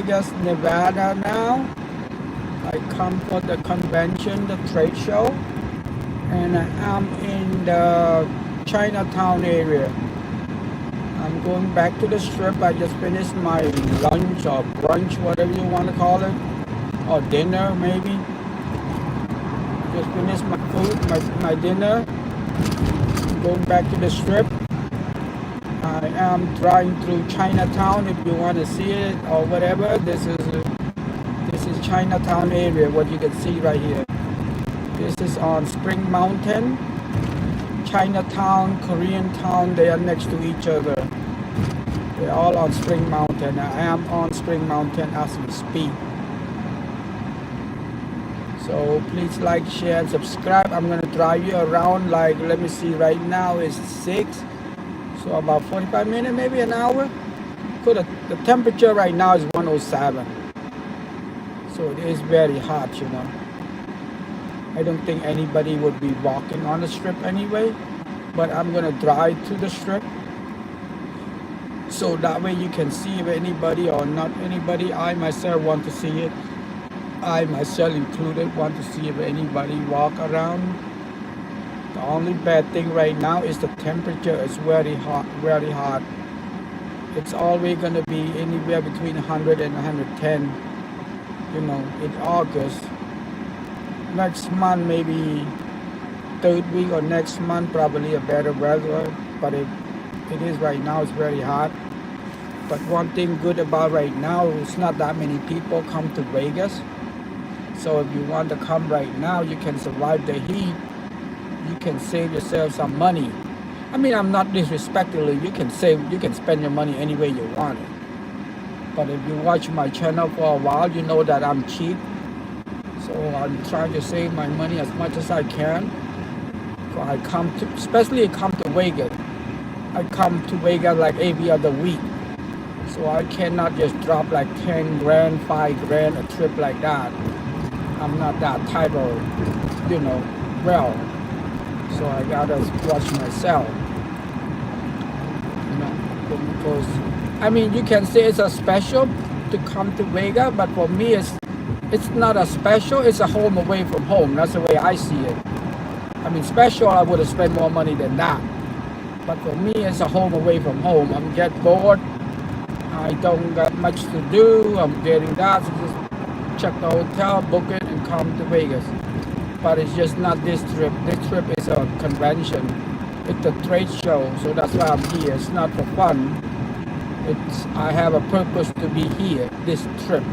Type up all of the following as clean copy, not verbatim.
Vegas, Nevada now. I come for the convention, the trade show, and I'm in the Chinatown area. I'm going back to the strip. I just finished my lunch or brunch, whatever you want to call it, or dinner maybe. Just finished my food, my dinner. I'm going back to the strip. I am driving through Chinatown. If you want to see it or whatever, this is Chinatown area. What you can see right here. This is on Spring Mountain. Chinatown, Koreatown, they are next to each other. They're all on Spring Mountain. I am on Spring Mountain as we speak. So please like, share, and subscribe. I'm gonna drive you around, like, let me see, right now it's 6. So about 45 minutes, maybe an hour. The temperature right now is 107. So it is very hot, you know. I don't think anybody would be walking on the strip anyway, but I'm gonna drive to the strip so that way you can see if anybody or not anybody. I myself want to see it. I myself included want to see if anybody walk around. The only bad thing right now is the temperature is very hot, very hot. It's always gonna be anywhere between 100 and 110, you know, in August. Next month, maybe third week or next month, probably a better weather, but it is right now, it's very hot. But one thing good about right now, it's not that many people come to Vegas. So if you want to come right now, you can survive the heat. You can save yourself some money. I mean, I'm not disrespectfully, you can spend your money any way you want it. But if you watch my channel for a while, you know that I'm cheap. So I'm trying to save my money as much as I can. So I come to, especially come to Vegas. I come to Vegas like every other week. So I cannot just drop like 10 grand, 5 grand a trip like that. I'm not that type of, you know, well. So I gotta watch myself. You know, because, I mean, you can say it's a special to come to Vegas, but for me it's not a special, it's a home away from home. That's the way I see it. I mean, special, I would have spent more money than that. But for me, it's a home away from home. I'm get bored. I don't got much to do. I'm getting that. So just check the hotel, book it, and come to Vegas. But it's just not this trip. This trip is a convention. It's a trade show, so that's why I'm here. It's not for fun. I have a purpose to be here, this trip.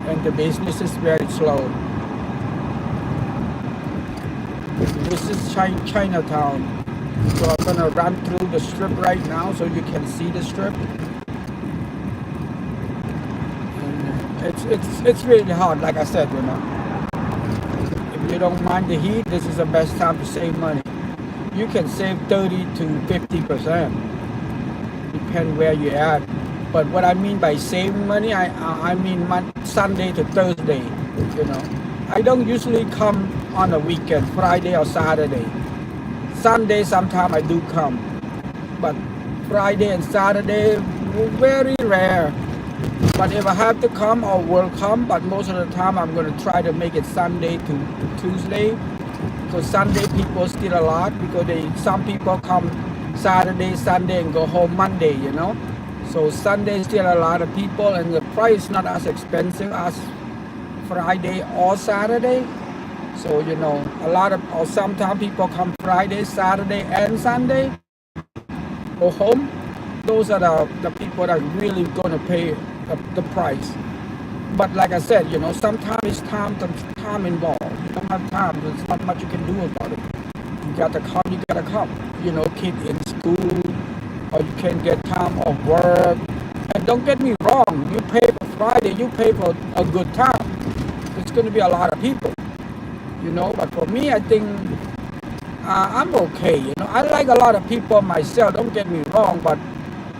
And the business is very slow. This is Chinatown. So I'm gonna run through the strip right now so you can see the strip. And it's really hard, like I said, you know. If you don't mind the heat, this is the best time to save money. You can save 30 to 50%, depend where you're at. But what I mean by saving money, I mean Sunday to Thursday, you know. I don't usually come on a weekend, Friday or Saturday. Sunday sometimes I do come, but Friday and Saturday very rare. But if I have to come, I will come, but most of the time I'm going to try to make it Sunday to Tuesday, because Sunday people still a lot, because some people come Saturday, Sunday and go home Monday, you know. So Sunday still a lot of people, and the price not as expensive as Friday or Saturday. So, you know, or sometimes people come Friday, Saturday, and Sunday, go home. Those are the people that are really going to pay the price. But like I said, you know, sometimes it's time involved. You don't have time. There's not much you can do about it. You got to come. You know, kid in school, or you can't get time off work. And don't get me wrong, you pay for Friday, you pay for a good time. It's going to be a lot of people. You know, but for me, I think I'm okay. You know, I like a lot of people myself. Don't get me wrong, but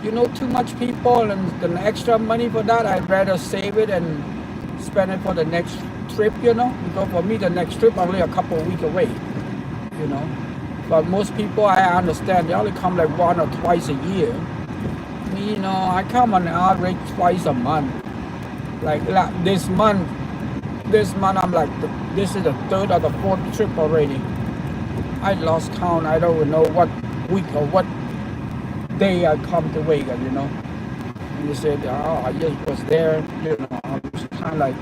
you know, too much people and the extra money for that, I'd rather save it and spend it for the next trip. You know, because for me, the next trip only a couple of weeks away. You know, but most people, I understand, they only come like 1 or 2 a year. Me, you know, I come on average twice a month. Like this month I'm like, this is the third or the fourth trip already. I lost count. I don't even know what week or what day I come to Vegas, you know. And they said, oh, I just was there, you know. I was kind of like,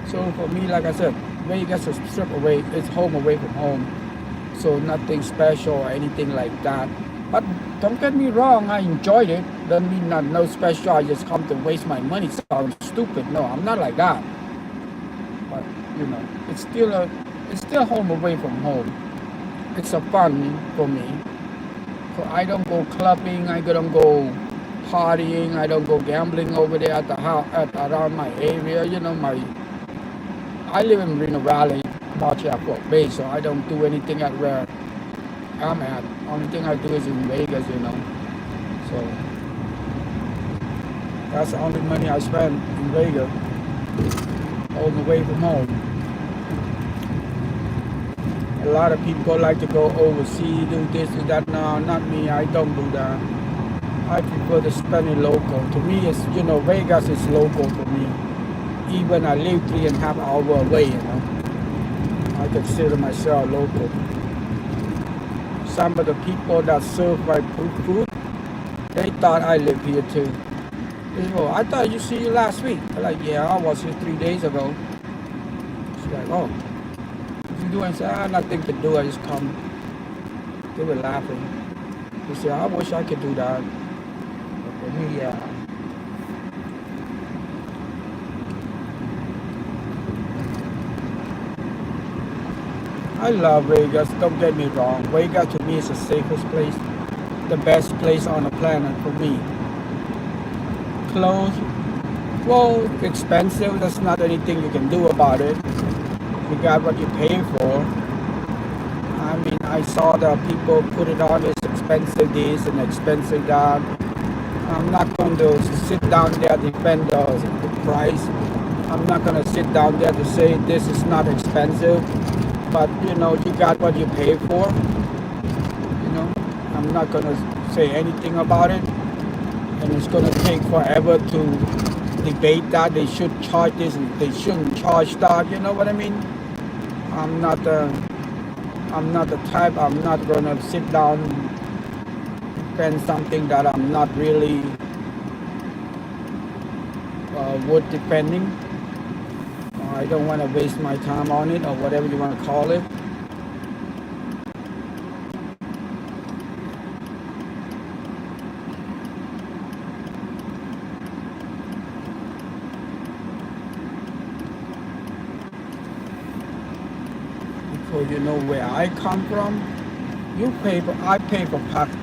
so for me, like I said, Vegas is a trip away. It's home away from home. So nothing special or anything like that. But don't get me wrong, I enjoyed it. Doesn't mean not no special. I just come to waste my money. Sounds stupid. No, I'm not like that. But you know, it's still home away from home. It's a fun for me. So I don't go clubbing. I don't go partying. I don't go gambling over there at the house, around my area. You know, I live in Reno Valley, March Airport Bay, so I don't do anything at where I'm at. Only thing I do is in Vegas, you know. So that's the only money I spend in Vegas, home away from home. A lot of people like to go overseas, do this, do that. No, not me. I don't do that. I prefer to spend it local. To me, it's, you know, Vegas is local for me. Even I live 3.5 hours away, you know. I consider myself local. Some of the people that serve my food, they thought I live here too. They go, I thought you see you last week. I'm like, yeah, I was here 3 days ago. She's like, oh, what you doing? I said, nothing to do. I just come. They were laughing. They said, I wish I could do that. But for me, yeah. I love Vegas, don't get me wrong. Vegas to me is the safest place, the best place on the planet for me. Clothes, well, expensive, there's not anything you can do about it. You got what you pay for. I mean, I saw the people put it on as expensive this and expensive that. I'm not going to sit down there to defend the price. I'm not going to sit down there to say this is not expensive. But you know, you got what you pay for. You know, I'm not gonna say anything about it, and it's gonna take forever to debate that they should charge this and they shouldn't charge that. You know what I mean? I'm not the type. I'm not gonna sit down and defend something that I'm not really worth defending. I don't want to waste my time on it, or whatever you want to call it. Because you know where I come from, I pay for parking.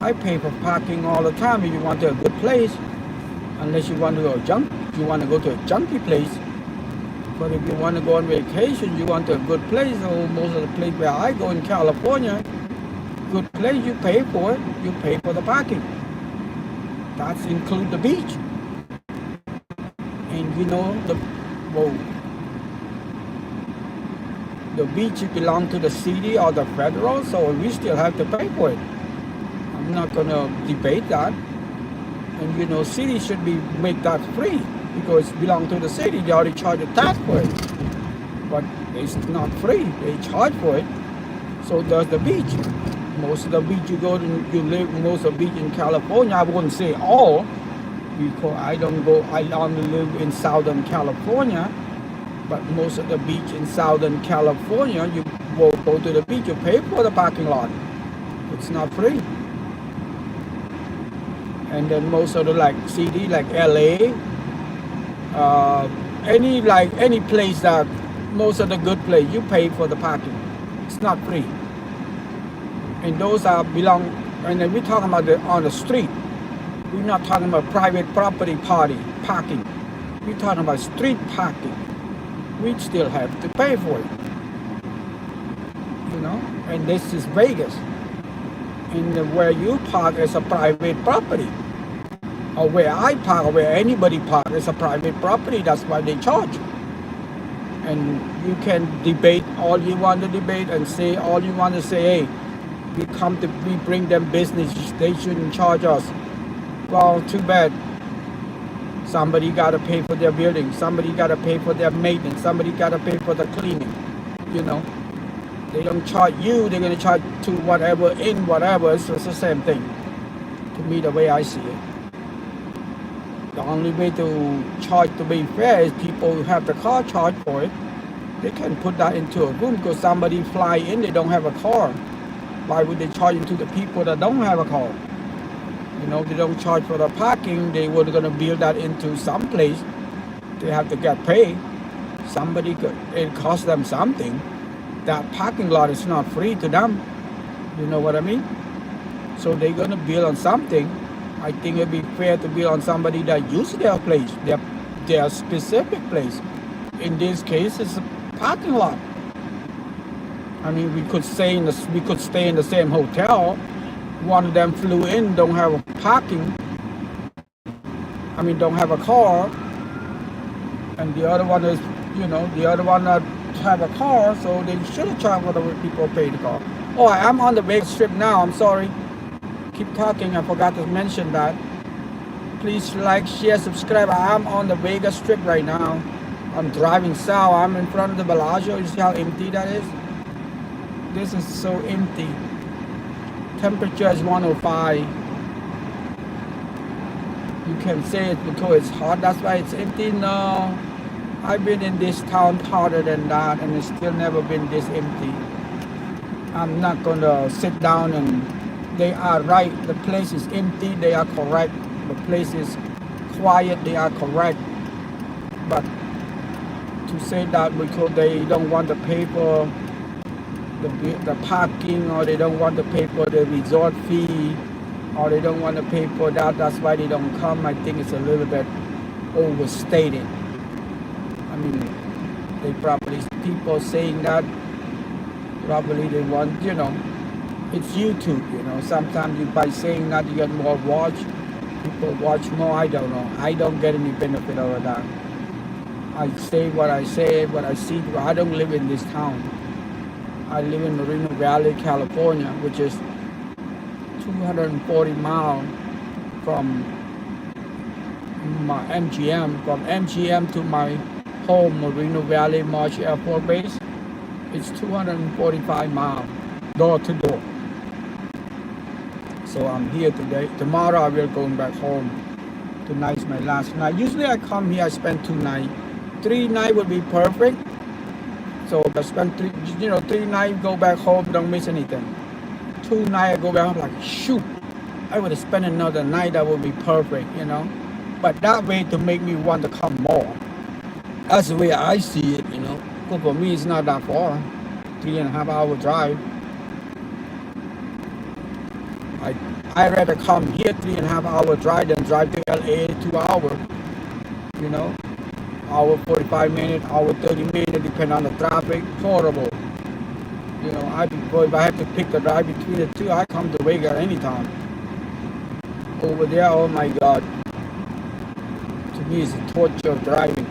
I pay for parking all the time if you want to a good place, unless you want to go you want to go to a junky place. But if you want to go on vacation, you want a good place, or most of the place where I go in California, good place, you pay for it, you pay for the parking. That's include the beach. And you know, the beach belongs to the city or the federal, so we still have to pay for it. I'm not going to debate that. And you know, city should make that free. Because it belongs to the city, they already charge a tax for it. But it's not free, they charge for it. So does the beach. Most of the beach you go to, most of the beach in California, I wouldn't say all, because I only live in Southern California. But most of the beach in Southern California, you go to the beach, you pay for the parking lot. It's not free. And then most of the city, like LA, any place that most of the good place you pay for the parking. It's not free. And those belong. And then we're talking about on the street. We're not talking about private property parking. We're talking about street parking. We still have to pay for it. You know. And this is Vegas. And where you park is a private property. Or where I park, or where anybody park, is a private property. That's why they charge. And you can debate all you want to debate and say all you want to say. Hey, we bring them business. They shouldn't charge us. Well, too bad. Somebody got to pay for their building. Somebody got to pay for their maintenance. Somebody got to pay for the cleaning. You know, they don't charge you. They're going to charge to whatever in whatever. It's the same thing. To me, the way I see it. The only way to charge to be fair is people who have the car charge for it. They can put that into a room because somebody fly in, they don't have a car. Why would they charge it to the people that don't have a car? You know, they don't charge for the parking. They were going to build that into some place. They have to get paid. It costs them something. That parking lot is not free to them. You know what I mean? So they're going to build on something. I think it'd be fair to build on somebody that uses their place, their specific place. In this case, it's a parking lot. I mean, we could stay in the same hotel. One of them flew in, don't have a parking. I mean, don't have a car. And the other one is, you know, the other one that have a car, so they should have charged whatever people pay the car. Oh, I'm on the Vegas Strip now. I'm sorry. Keep talking. I forgot to mention that. Please like, share, subscribe. I'm on the Vegas Strip right now. I'm driving south. I'm in front of the Bellagio. You see how empty that is? This is so empty. Temperature is 105. You can say it because it's hot. That's why it's empty. No. I've been in this town hotter than that, and it's still never been this empty. I'm not gonna sit down and they are right. The place is empty. They are correct. The place is quiet. They are correct. But to say that because they don't want to pay for the parking, or they don't want to pay for the resort fee, or they don't want to pay for that, that's why they don't come, I think it's a little bit overstated. I mean, they probably, people saying that, probably they want, you know, it's YouTube, you know, sometimes you, by saying that you get more watch, people watch more, I don't know. I don't get any benefit out of that. I say, what I see. I don't live in this town. I live in Moreno Valley, California, which is 240 miles from my MGM. From MGM to my home, Moreno Valley Marsh Air Force Base, it's 245 miles, door to door. So I'm here today. Tomorrow I will go back home. Tonight's my last night. Usually I come here, I spend 2 nights. 3 nights would be perfect. So I spend 3 nights, go back home, don't miss anything. 2 nights I go back home, like, shoot, I would have spent another night, that would be perfect, you know. But that way to make me want to come more. That's the way I see it, you know. But for me, it's not that far. 3.5 hour drive. I'd rather come here 3.5 hour drive than drive to LA 2 hours, you know. Hour 45 minutes, hour 30 minutes, depending on the traffic. Horrible. You know, if I have to pick the drive between the two, I come to Vegas anytime. Over there, oh my God. To me, it's a torture of driving.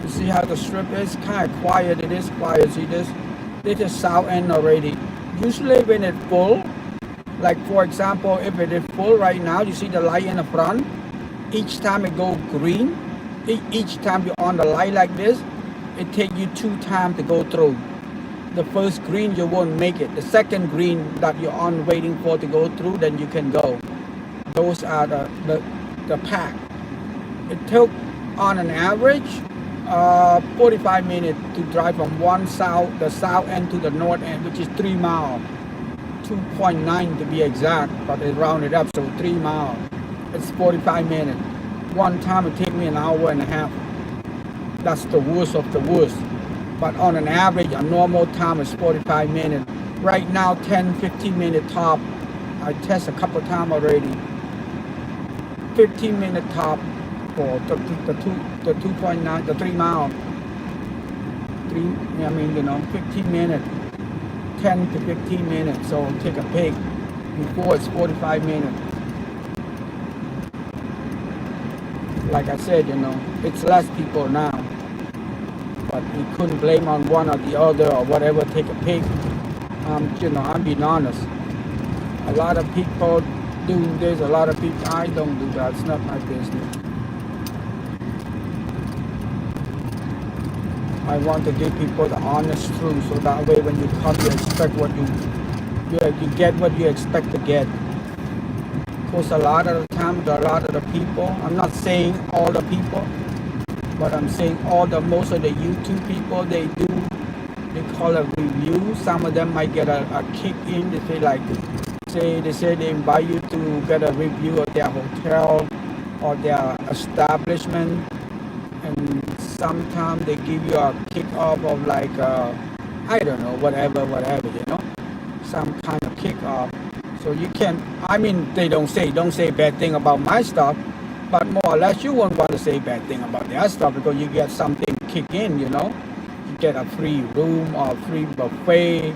You see how the strip is? Kind of quiet. It is quiet. See this? This is south end already. Usually when it's full, like for example, if it is full right now, you see the light in the front. Each time it goes green, each time you're on the light like this, it takes you 2 times to go through. The first green, you won't make it. The second green that you're on waiting for to go through, then you can go. Those are the pack. It took, on an average, 45 minutes to drive from the south end to the north end, which is 3 miles. 2.9 to be exact, but they rounded up, so 3 miles. It's 45 minutes. One time it take me an hour and a half. That's the worst of the worst. But on an average, a normal time is 45 minutes. Right now, 10-15 minute top. I test a couple times already. 15 minute top for the 2.9, the 3 miles. 15 minutes. 10 to 15 minutes, so take a peek. Before it's 45 minutes. Like I said, you know, it's less people now. But we couldn't blame on one or the other or whatever, take a peek. You know, I'm being honest. A lot of people doing this. A lot of people, I don't do that. It's not my business. I want to give people the honest truth, so that way when you come, you expect what you get what you expect to get. Because a lot of the time, a lot of the people, I'm not saying all the people, but I'm saying most of the YouTube people, they call it review. Some of them might get a kick in. They say they invite you to get a review of their hotel or their establishment, and sometimes they give you a kick off of like I don't know, whatever, you know, some kind of kick off. So you can, I mean, they don't say bad thing about my stuff, but more or less you won't want to say bad thing about their stuff because you get something kick in, you know. You get a free room or a free buffet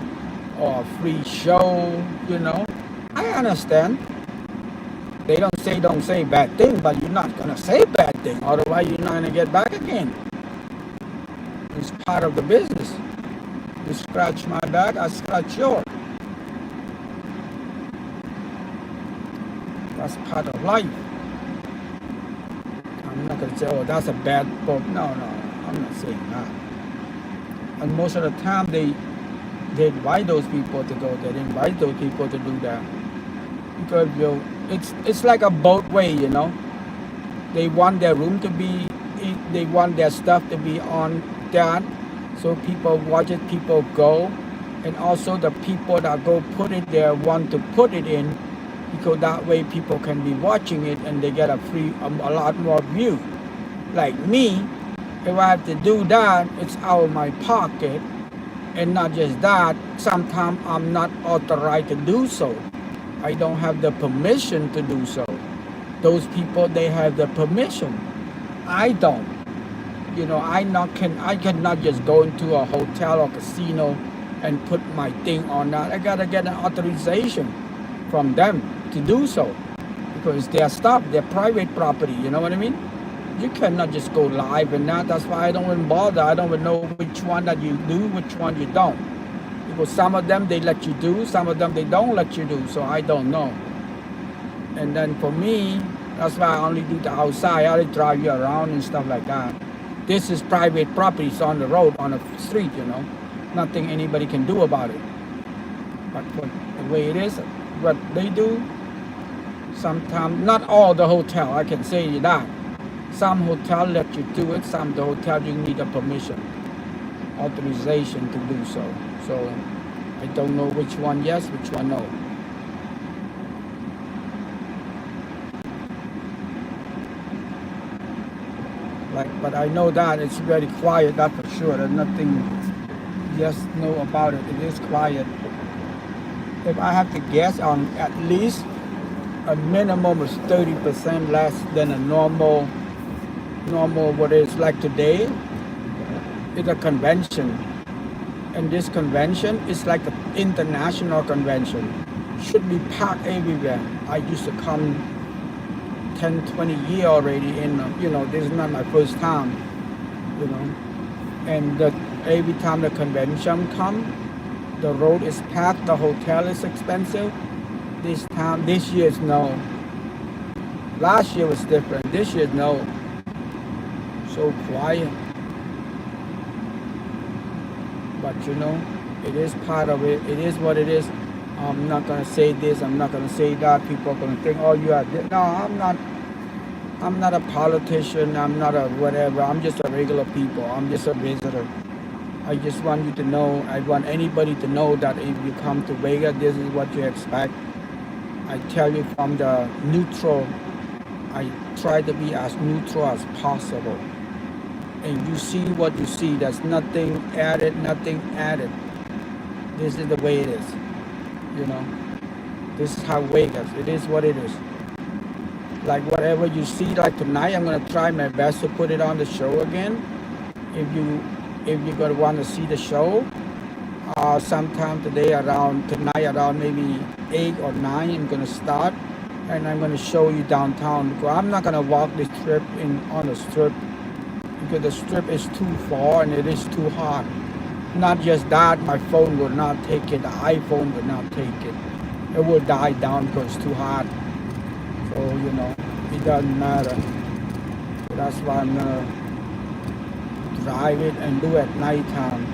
or a free show, you know. I understand. They don't say bad thing, but you're not gonna say bad thing, otherwise you're not gonna get back again. It's part of the business. You scratch my back, I scratch yours. That's part of life. I'm not gonna say, oh, that's a bad book. No, I'm not saying that. And most of the time, they invite those people to go there. They invite those people to do that because it's like a both way, you know. They want their room to be, they want their stuff to be on that, so people watch it, people go, and also the people that go put it there want to put it in. Because that way people can be watching it and they get a lot more view. Like me, if I have to do that, it's out of my pocket. And not just that, sometimes I'm not authorized to do so. I don't have the permission to do so. Those people, they have the permission. I don't. You know, I cannot just go into a hotel or casino and put my thing on that. I gotta get an authorization from them to do so, because it's their stuff, their private property, you know what I mean? You cannot just go live and that's why I don't even bother. I don't even know which one that you do, which one you don't, because some of them they let you do, some of them they don't let you do, so I don't know. And then for me, that's why I only do the outside. I only drive you around and stuff like that. This is private property. It's on the road, on the street, you know, nothing anybody can do about it. But the way it is, what they do, sometimes, not all the hotel, I can say that. Some hotel let you do it, some the hotel you need a permission, authorization to do so. So I don't know which one yes, which one no. But I know that it's very quiet, that's for sure. There's nothing yes, no about it. It is quiet. If I have to guess, on at least a minimum is 30% less than a normal what it's like today. It's a convention, and this convention is like an international convention. Should be packed everywhere. I used to come 10-20 years already, and you know, this is not my first time, you know. And every time the convention comes, the road is packed, the hotel is expensive. This year is no. Last year was different. This year no. So quiet. But you know, it is part of it. It is what it is. I'm not gonna say this. I'm not gonna say that. People are gonna think, oh, you are this. No, I'm not a politician. I'm not a whatever. I'm just a regular people. I'm just a visitor. I just want you to know, I want anybody to know that if you come to Vegas, this is what you expect. I tell you from the neutral, I try to be as neutral as possible. And you see what you see. There's nothing added. This is the way it is, you know. This is how Vegas, it is what it is. Like whatever you see, like tonight, I'm gonna try my best to put it on the show again. If you're gonna want to see the show, sometime tonight around maybe 8 or 9, I'm gonna start, and I'm gonna show you downtown. Because I'm not gonna walk this strip on the strip, because the strip is too far and it is too hot. Not just that, my phone will not take it. The iPhone will not take it. It will die down because it's too hot. So, it doesn't matter. That's why I'm gonna drive it and do it at nighttime.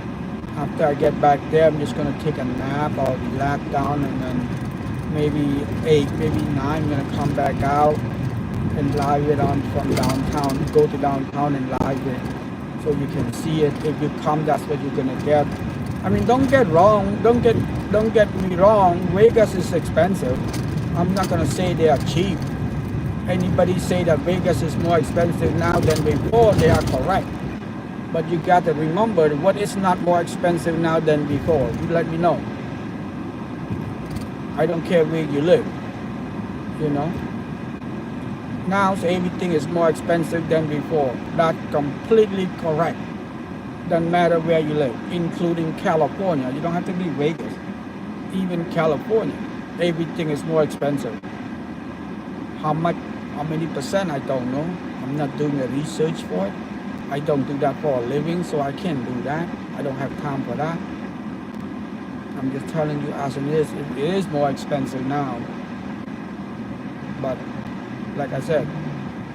After I get back there, I'm just gonna take a nap or relax down, and then maybe 8, maybe 9, I'm gonna come back out and live it on from downtown. Go to downtown and live it so you can see it. If you come, that's what you're gonna get. I mean, don't get me wrong. Vegas is expensive. I'm not gonna say they are cheap. Anybody say that Vegas is more expensive now than before, they are correct. But you got to remember what is not more expensive now than before. You let me know. I don't care where you live. Now everything is more expensive than before. That's completely correct. Doesn't matter where you live, including California. You don't have to be Vegas. Even California, everything is more expensive. How many percent, I don't know. I'm not doing the research for it. I don't do that for a living, so I can't do that. I don't have time for that. I'm just telling you as it is. It is more expensive now. But like I said,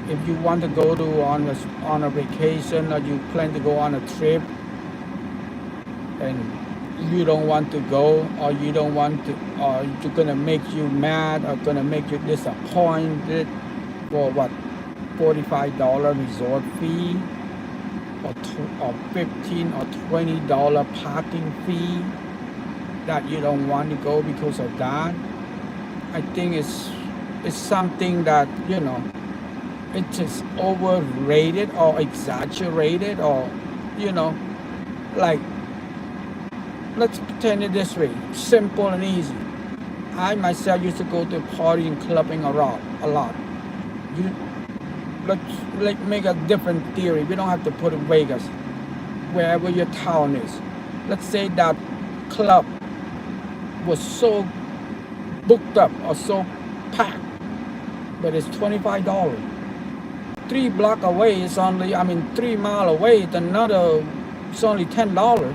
if you want to go to on a vacation, or you plan to go on a trip and you don't want to go, or you don't want to, or it's gonna make you mad, or gonna make you disappointed for what, $45 resort fee, or $15 or $20 parking fee, that you don't want to go because of that. I think it's something that it's just overrated or exaggerated, or like, let's pretend it this way, simple and easy. I myself used to go to party and clubbing a lot. Let's make a different theory. We don't have to put in Vegas, wherever your town is. Let's say that club was so booked up or so packed, but it's $25. 3 blocks away is only, 3 miles away, it's only $10.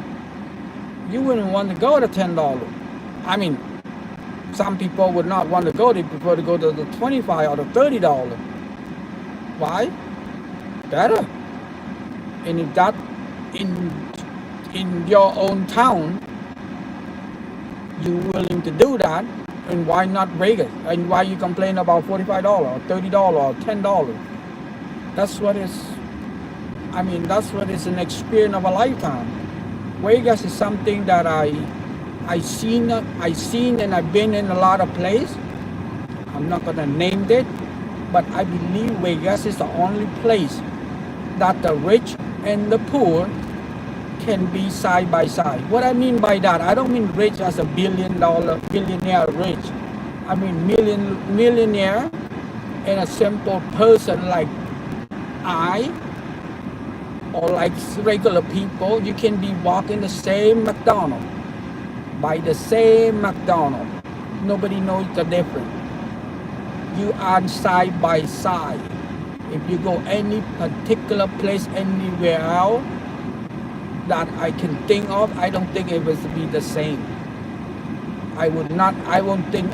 You wouldn't want to go to $10. Some people would not want to go. They prefer to go to the $25 or the $30. Why? Better. And if that in your own town, you're willing to do that, and why not Vegas? And why you complain about $45 or $30 or $10? That's what is an experience of a lifetime. Vegas is something that I seen and I've been in a lot of places. I'm not gonna name it, but I believe Vegas is the only place that the rich and the poor can be side by side. What I mean by that, I don't mean rich as a billionaire rich. I mean millionaire and a simple person like I, or like regular people. You can be walking the same McDonald's, by the same McDonald's. Nobody knows the difference. You are side by side. If you go any particular place anywhere else that I can think of, I don't think it will be the same. I don't think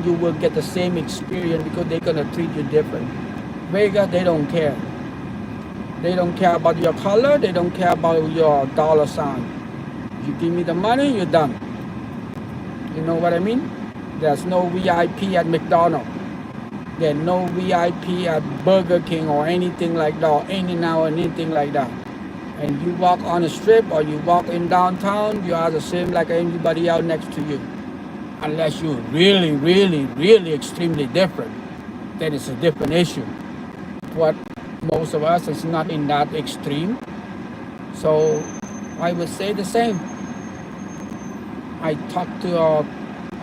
you will get the same experience, because they're gonna treat you different. Vegas, they don't care. They don't care about your color. They don't care about your dollar sign. You give me the money, you're done. You know what I mean? There's no VIP at McDonald's. There's no VIP at Burger King or anything like that, or In-N-Out or anything like that. And you walk on a strip or you walk in downtown, you are the same like anybody else next to you. Unless you're really, really, really extremely different, then it's a different issue. But most of us is not in that extreme. So I would say the same. I talked to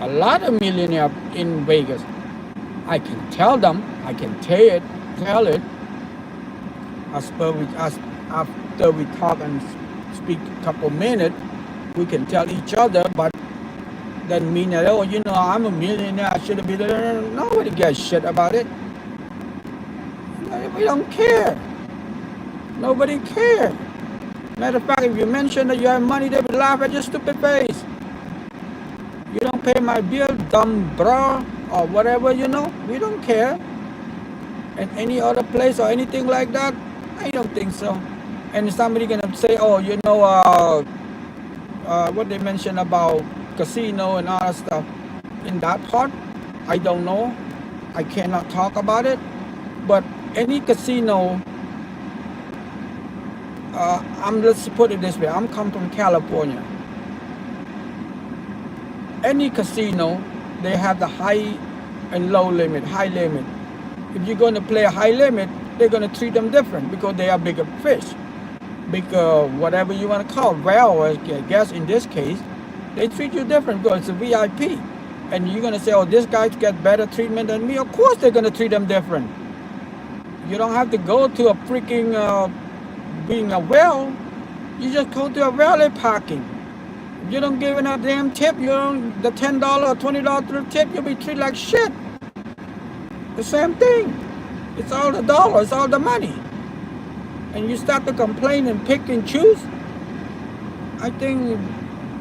a lot of millionaires in Vegas. I can tell them, I can tell it. After we talk and speak a couple minutes, we can tell each other, but doesn't mean that, I'm a millionaire, I should have been there. Nobody gives a shit about it. We don't care. Nobody cares. Matter of fact, if you mention that you have money, they will laugh at your stupid face. You don't pay my bill, dumb bra, or whatever, we don't care. And any other place or anything like that, I don't think so. And somebody gonna say, oh, you know, what they mentioned about casino and all that stuff. In that part, I don't know. I cannot talk about it. But any casino, let's put it this way. I'm come from California. Any casino, they have the high and low limit, high limit. If you're going to play a high limit, they're going to treat them different because they are bigger fish. Bigger, whatever you want to call it, whale, I guess in this case, they treat you different because it's a VIP. And you're going to say, oh, this guy gets better treatment than me. Of course they're going to treat them different. You don't have to go to a freaking, being a whale. You just go to a valet parking. If you don't give a damn tip, you don't, the $10 or $20 tip, you'll be treated like shit. The same thing. It's all the dollar, it's all the money. And you start to complain and pick and choose. I think,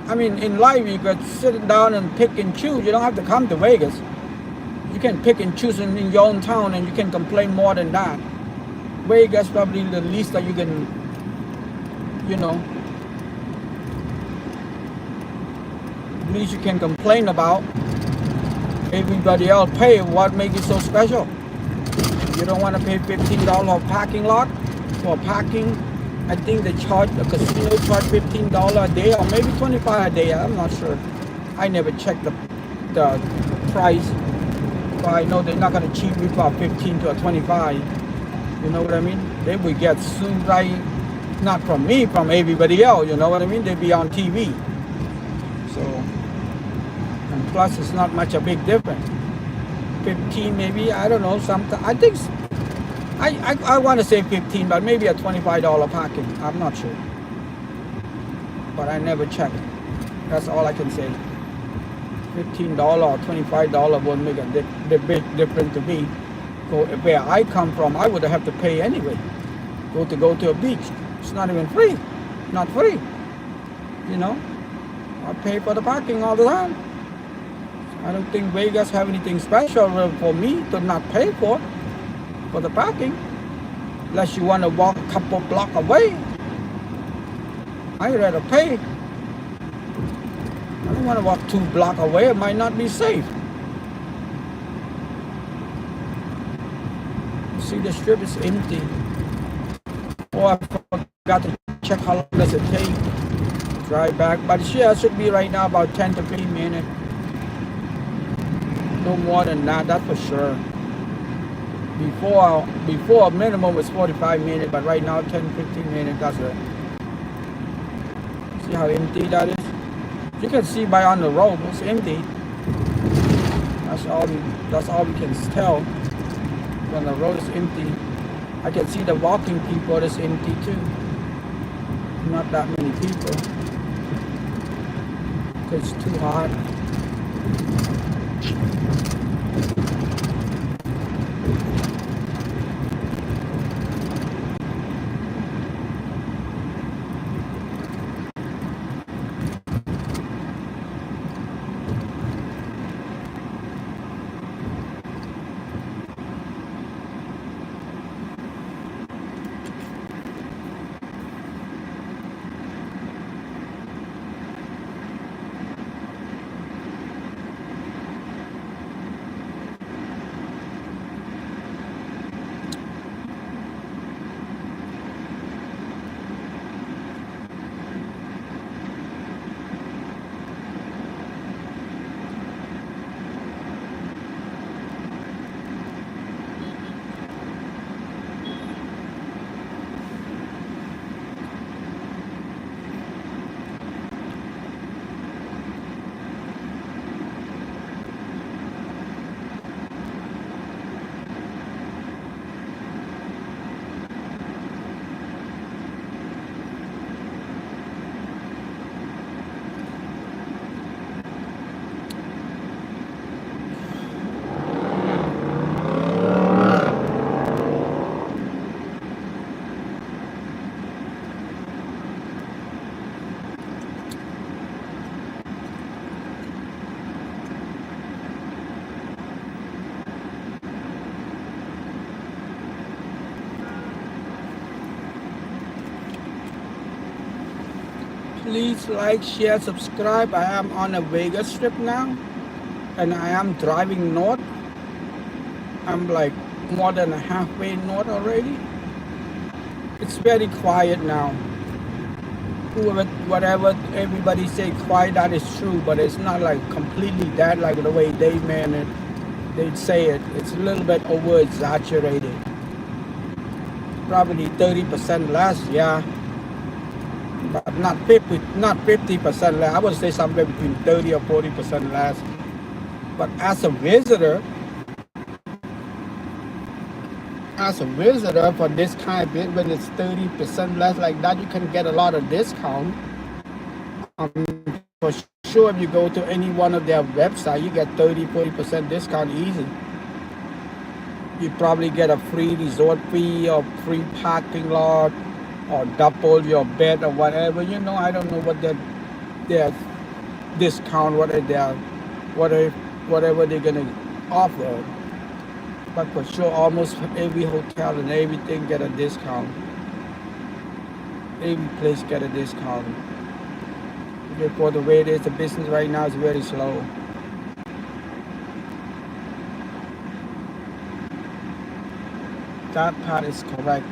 I mean, in life you could sit down and pick and choose. You don't have to come to Vegas. You can pick and choose in your own town and you can complain more than that. Vegas probably the least that you can, you know, least you can complain about. Everybody else pay. What makes it so special? You don't want to pay $15 a parking lot for parking. I think they charge, the casino charge $15 a day or maybe $25 a day. I'm not sure. I never checked the price. But I know they're not going to cheat me for 15 to a 25. You know what I mean? They will get sued, right? Not from me, from everybody else. You know what I mean? They be on TV. So, and plus it's not much a big difference. 15 maybe, I don't know, something. I think, I want to say 15, but maybe a $25 parking. I'm not sure. But I never checked. That's all I can say. $15 or $25 won't make a big difference to me. So where I come from, I would have to pay anyway. Go to a beach. It's not even free. Not free. You know? I pay for the parking all the time. I don't think Vegas have anything special for me to not pay for the parking. Unless you want to walk a couple blocks away. I'd rather pay. I don't want to walk 2 blocks away. It might not be safe. See, the strip is empty. Oh, I forgot to check how long does it take. Drive back. But yeah, it should be right now about 10 to 15 minutes. No more than that, that's for sure. Before minimum was 45 minutes, but right now 10-15 minutes, that's it. See how empty that is? You can see by on the road, it's empty. That's all we can tell. When the road is empty. I can see the walking people that's empty too. Not that many people. Because it's too hot. Please like, share, subscribe. I am on a Vegas Strip now, and I am driving north. I'm like more than halfway north already. It's very quiet now. Whatever everybody say quiet, that is true, but it's not like completely that like the way they man it. They say it. It's a little bit over exaggerated. Probably 30% less, yeah. But not 50% less. I would say somewhere between 30 or 40% less. But as a visitor for this kind of bit, when it's 30% less like that, you can get a lot of discount. For sure, if you go to any one of their websites, you get 30-40% discount easy. You probably get a free resort fee or free parking lot or double your bed or whatever. You know, I don't know what their discount, whatever they're gonna offer. But for sure, almost every hotel and everything get a discount. Every place get a discount. For the way it is, the business right now is very slow. That part is correct.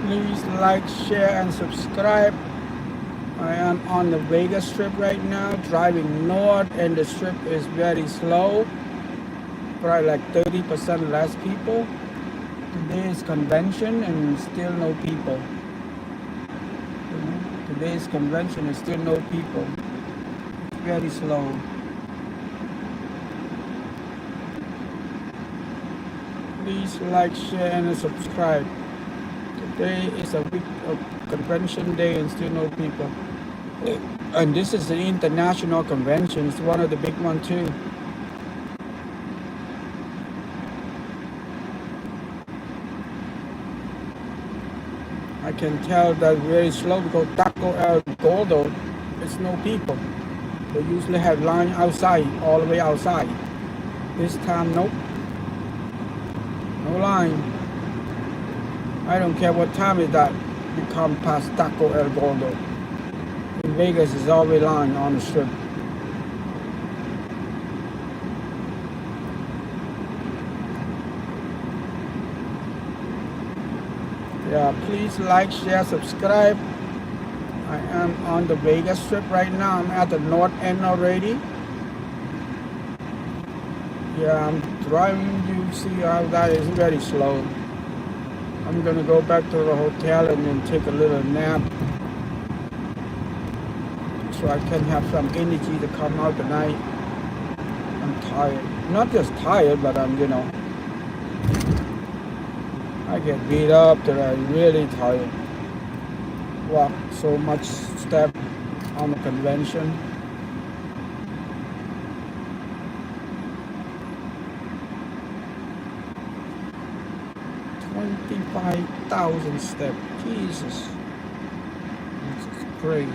Please like, share, and subscribe. I am on the Vegas Strip right now, driving north, and the strip is very slow. Probably like 30% less people. Today is convention and still no people. Today's convention and still no people. It's very slow. Please like, share, and subscribe. Today is a week of convention day and still no people. And this is an international convention. It's one of the big ones too. I can tell that very slow because Taco El Gordo, it's no people. They usually have line outside, all the way outside. This time, nope. No line. I don't care what time is that you come past Taco El Gordo. In Vegas, is always line on the strip. Yeah, please like, share, subscribe. I am on the Vegas Strip right now. I'm at the north end already. Yeah, I'm driving. You see how that is very slow. I'm gonna go back to the hotel and then take a little nap so I can have some energy to come out tonight. I'm tired. Not just tired, but I'm, I get beat up that I'm really tired. Walk so much step on the convention. $25,000 steps. Jesus. It's crazy.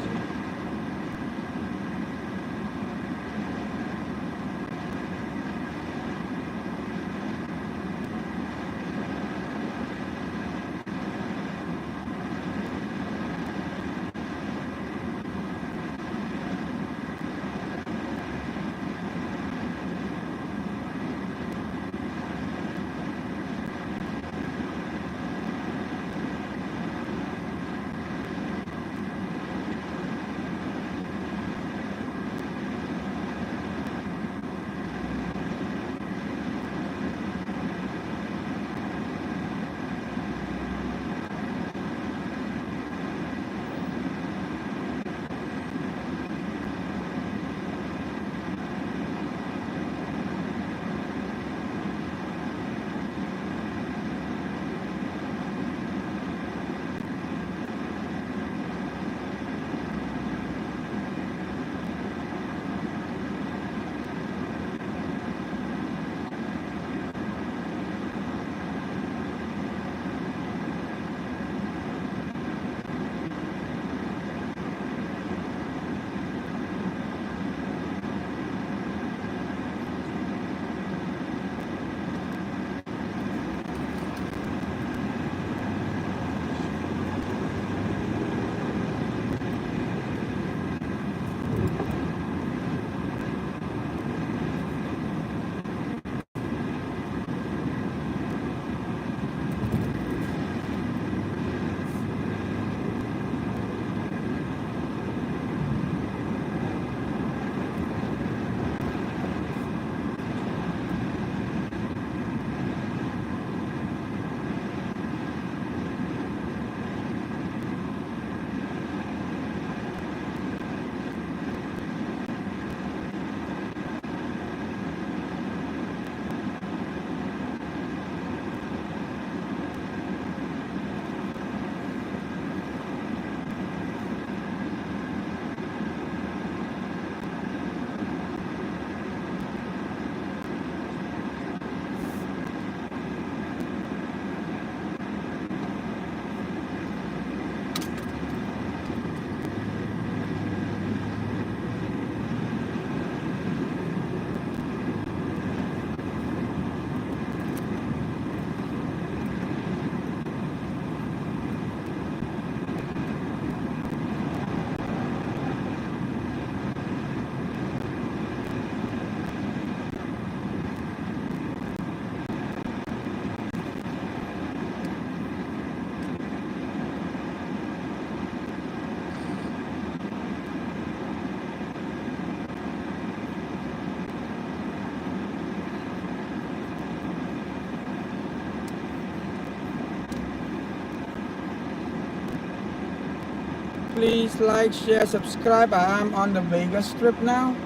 Please like, share, subscribe. I am on the Vegas Strip now.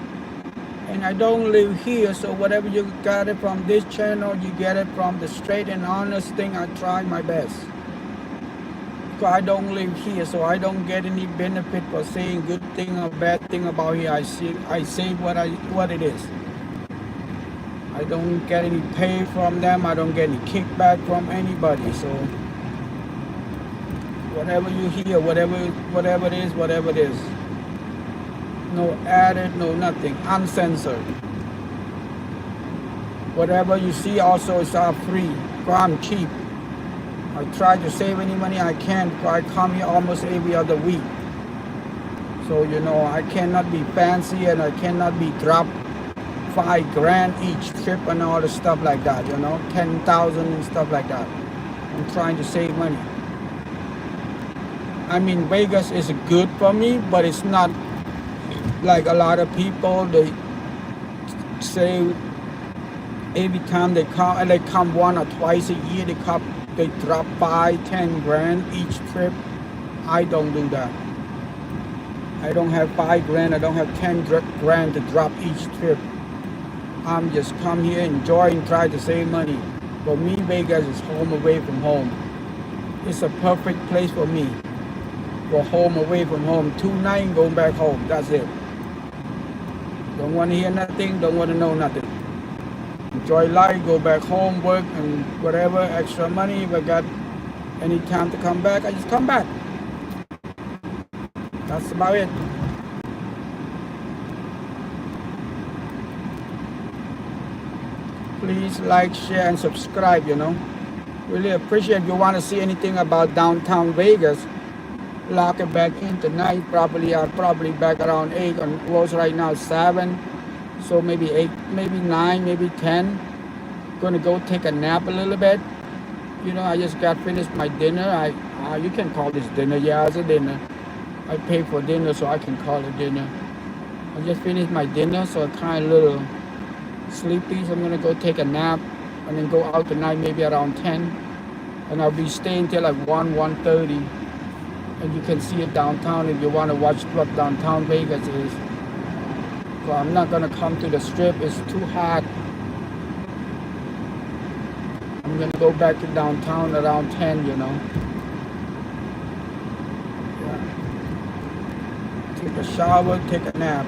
And I don't live here, so whatever you got it from this channel, you get it from the straight and honest thing. I try my best. Because I don't live here, so I don't get any benefit for saying good thing or bad thing about here. I say what it is. I don't get any pay from them. I don't get any kickback from anybody. So whatever you hear, whatever it is. No added, no nothing, uncensored. Whatever you see also is all free, because I'm cheap. I try to save any money I can, because I come here almost every other week. So, you know, I cannot be fancy and I cannot be drop $5,000 each trip and all the stuff like that, you know, 10,000 and stuff like that. I'm trying to save money. I mean, Vegas is good for me, but it's not like a lot of people, they say every time they come, and they come 1 or twice a year, they drop $5-10,000 each trip. I don't do that. I don't have $5,000, I don't have $10,000 to drop each trip. I'm just come here, enjoy and try to save money. For me, Vegas is home away from home. It's a perfect place for me. For home away from home, 2 nights going back home, that's it. Don't want to hear nothing, don't want to know nothing. Enjoy life, go back home, work, and whatever, extra money. If I got any time to come back, I just come back. That's about it. Please like, share, and subscribe, you know. Really appreciate if you want to see anything about downtown Vegas. Lock it back in tonight. I'll probably back around 8, and it was right now 7, so maybe 8, maybe 9, maybe 10. Gonna go take a nap a little bit. You know, I just got finished my dinner. You can call this dinner. Yeah, it's a dinner. I pay for dinner, so I can call it dinner. I just finished my dinner, so I'm kind of a little sleepy, so I'm gonna go take a nap and then go out tonight maybe around 10, and I'll be staying till like 1:30. And you can see it downtown if you want to watch what downtown Vegas is. So I'm not going to come to the strip. It's too hot. I'm going to go back to downtown around 10, you know. Yeah. Take a shower, take a nap.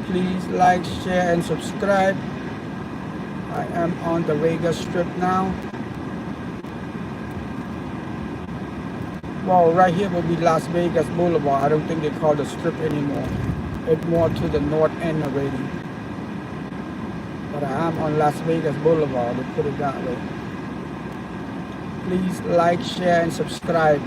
Please like, share, and subscribe. I am on the Vegas Strip now. Well, right here will be Las Vegas Boulevard. I don't think they call the Strip anymore. It's more to the north end already. But I am on Las Vegas Boulevard, they put it that way. Please like, share, and subscribe.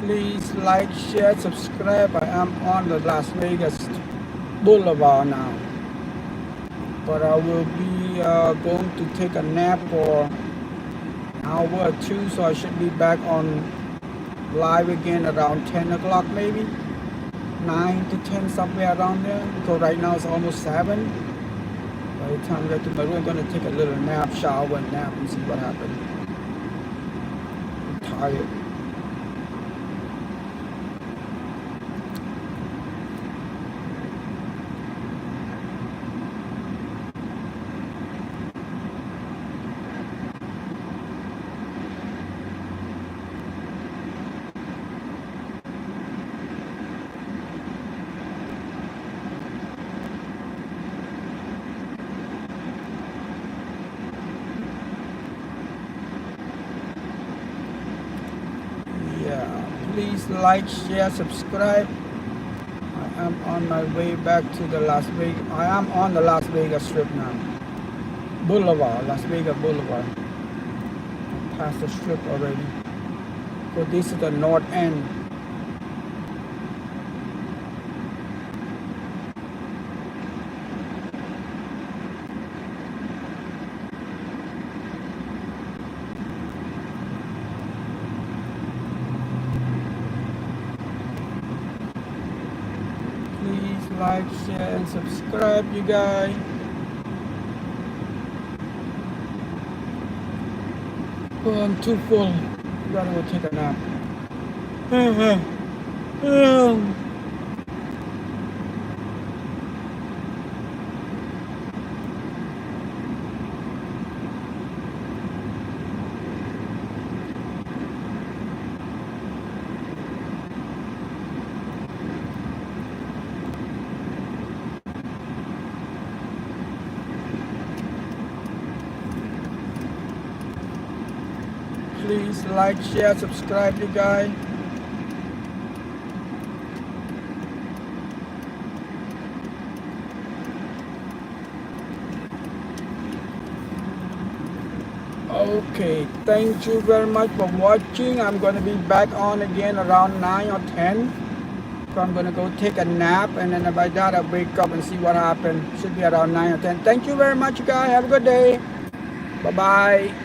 Please like, share, subscribe. I am on the Las Vegas Boulevard now. But I will be going to take a nap for an hour or two, so I should be back on live again around 10 o'clock maybe. 9 to 10, somewhere around there. Because right now it's almost 7. By the time I get to my room, I'm going to take a little nap, shower and nap and see what happens. I'm tired. Please like, share, subscribe. I am on my way back to the Las Vegas. I am on the Las Vegas Strip now. Boulevard, Las Vegas Boulevard. Past the strip already. So this is the north end. Like, share, and subscribe, you guys. Oh, I'm too full. Gotta go take a nap. Please like, share, subscribe, you guys. Okay, thank you very much for watching. I'm going to be back on again around 9 or 10. So I'm going to go take a nap, and then by that I'll wake up and see what happened. Should be around 9 or 10. Thank you very much, you guys. Have a good day. Bye-bye.